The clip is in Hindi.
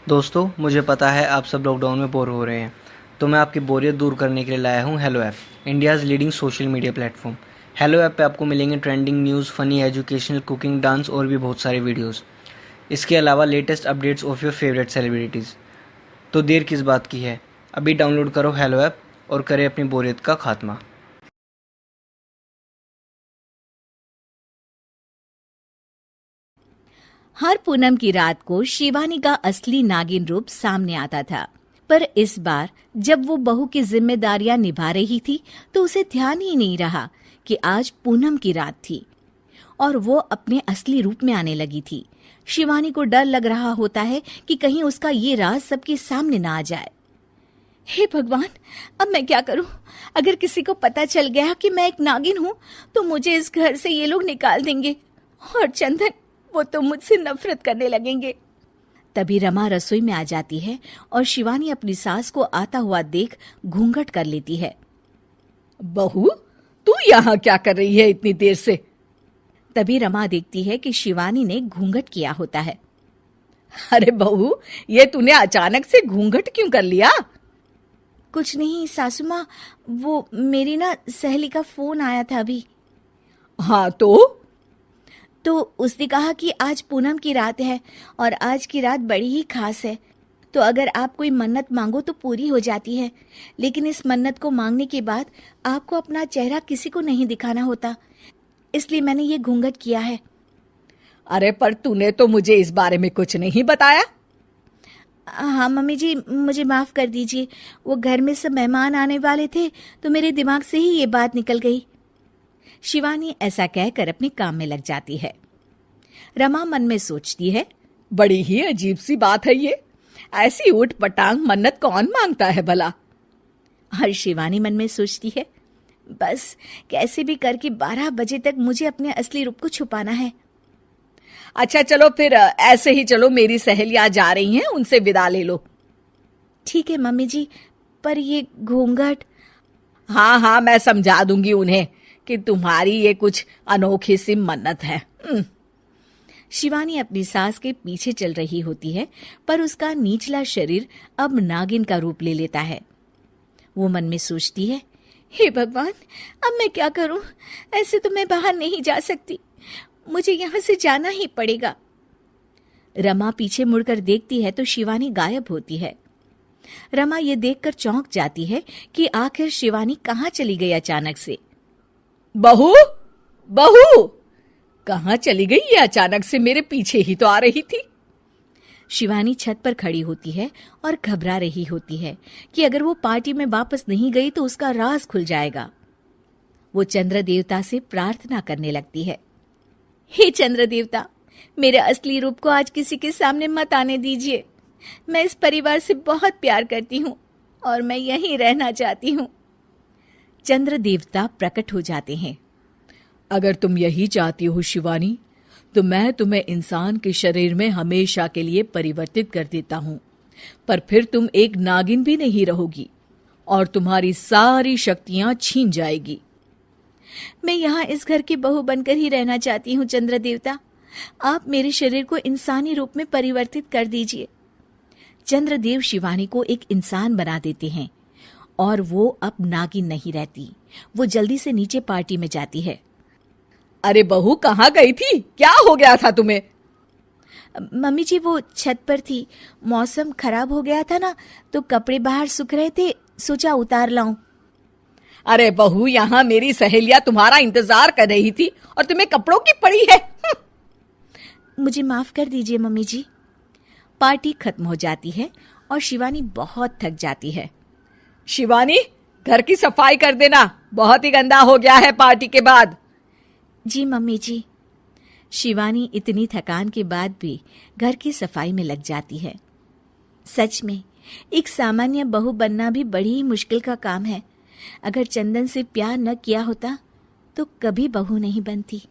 दोस्तों, मुझे पता है आप सब लॉकडाउन में बोर हो रहे हैं, तो मैं आपकी बोरियत दूर करने के लिए लाया हूँ hello app, India's leading social media platform. Hello app पे आपको मिलेंगे trending news, funny, educational, cooking, dance और भी बहुत सारे वीडियोस। इसके अलावा latest updates of your favourite celebrities. तो देर किस बात की है, अभी डाउनलोड करो हेलो ऐप और करें अपनी बोरियत का खात्मा। हर पूनम की रात को शिवानी का असली नागिन रूप सामने आता था। पर इस बार जब वो बहू की जिम्मेदारियां निभा रही थी तो उसे ध्यान ही नहीं रहा कि आज पूनम की रात थी और वो अपने असली रूप में आने लगी थी। शिवानी को डर लग रहा होता है कि कहीं उसका ये राज सबके सामने ना आ जाए। हे भगवान, अब मैं क्या करूं? अगर किसी को पता चल गया कि मैं एक नागिन हूं तो मुझे इस घर से ये लोग निकाल देंगे और चंदन, वो तो मुझसे नफरत करने लगेंगे। तभी रमा रसोई में आ जाती है और शिवानी अपनी सास को आता हुआ देख घूंघट कर लेती है। बहू, तू यहाँ क्या कर रही है इतनी देर से? तभी रमा देखती है कि शिवानी ने घूंघट किया होता है। अरे बहू, ये तूने अचानक से घूंघट क्यों कर लिया? कुछ नहीं सासू माँ, वो मेरी ना सहेली का फोन आया था अभी। हाँ तो उसने कहा कि आज पूनम की रात है और आज की रात बड़ी ही खास है, तो अगर आप कोई मन्नत मांगो तो पूरी हो जाती है, लेकिन इस मन्नत को मांगने के बाद आपको अपना चेहरा किसी को नहीं दिखाना होता, इसलिए मैंने ये घूंघट किया है। अरे पर तूने तो मुझे इस बारे में कुछ नहीं बताया। हाँ मम्मी जी, मुझे माफ कर दीजिए, वो घर में सब मेहमान आने वाले थे तो मेरे दिमाग से ही ये बात निकल गई। शिवानी ऐसा कहकर अपने काम में लग जाती है। रमा मन में सोचती है, बड़ी ही अजीब सी बात है ये। ऐसी ऊट पटांग मन्नत कौन मांगता है भला? और शिवानी मन में सोचती है, बस कैसे भी करके 12 बजे तक मुझे अपने असली रूप को छुपाना है। अच्छा चलो फिर ऐसे ही चलो, मेरी सहेलियां जा रही हैं, उनसे विदा ले लो। ठीक है मम्मी जी, पर ये घूंघट। हाँ, मैं समझा दूंगी उन्हें कि तुम्हारी ये कुछ अनोखी सी मन्नत है। शिवानी अपनी सास के पीछे चल रही होती है, पर उसका निचला शरीर अब नागिन का रूप ले लेता है। वो मन में सोचती है, हे भगवान, अब मैं क्या करूं? ऐसे तो मैं बाहर नहीं जा सकती, मुझे यहाँ से जाना ही पड़ेगा। रमा पीछे मुड़कर देखती है तो शिवानी गायब होती है। रमा ये देखकर चौंक जाती है कि आखिर शिवानी कहाँ चली गई अचानक से। बहू, बहू, कहाँ चली गई ये अचानक से? मेरे पीछे ही तो आ रही थी। शिवानी छत पर खड़ी होती है और घबरा रही होती है कि अगर वो पार्टी में वापस नहीं गई तो उसका राज खुल जाएगा। वो चंद्र देवता से प्रार्थना करने लगती है, हे चंद्र देवता, मेरे असली रूप को आज किसी के सामने मत आने दीजिए। मैं इस परिवार से बहुत प्यार करती हूँ और मैं यहीं रहना चाहती हूँ। चंद्र देवता प्रकट हो जाते हैं। अगर तुम यही चाहती हो शिवानी, तो मैं तुम्हें इंसान के शरीर में हमेशा के लिए परिवर्तित कर देता हूँ, पर फिर तुम एक नागिन भी नहीं रहोगी और तुम्हारी सारी शक्तियां छीन जाएगी। मैं यहाँ इस घर की बहू बनकर ही रहना चाहती हूँ चंद्र देवता, आप मेरे शरीर को इंसानी रूप में परिवर्तित कर दीजिए। चंद्रदेव शिवानी को एक इंसान बना देते हैं और वो अब नागिन नहीं रहती। वो जल्दी से नीचे पार्टी में जाती है। अरे बहू, कहाँ गई थी? क्या हो गया था तुम्हें? मम्मी जी, वो छत पर थी, मौसम खराब हो गया था ना, तो कपड़े बाहर सूख रहे थे, सोचा उतार लाऊं। अरे बहू, यहाँ मेरी सहेलियां तुम्हारा इंतजार कर रही थी और तुम्हें कपड़ों की पड़ी है। मुझे माफ कर दीजिए मम्मी जी। पार्टी खत्म हो जाती है और शिवानी बहुत थक जाती है। शिवानी, घर की सफाई कर देना, बहुत ही गंदा हो गया है पार्टी के बाद। जी मम्मी जी। शिवानी इतनी थकान के बाद भी घर की सफाई में लग जाती है। सच में एक सामान्य बहू बनना भी बड़ी ही मुश्किल का काम है। अगर चंदन से प्यार न किया होता तो कभी बहू नहीं बनती।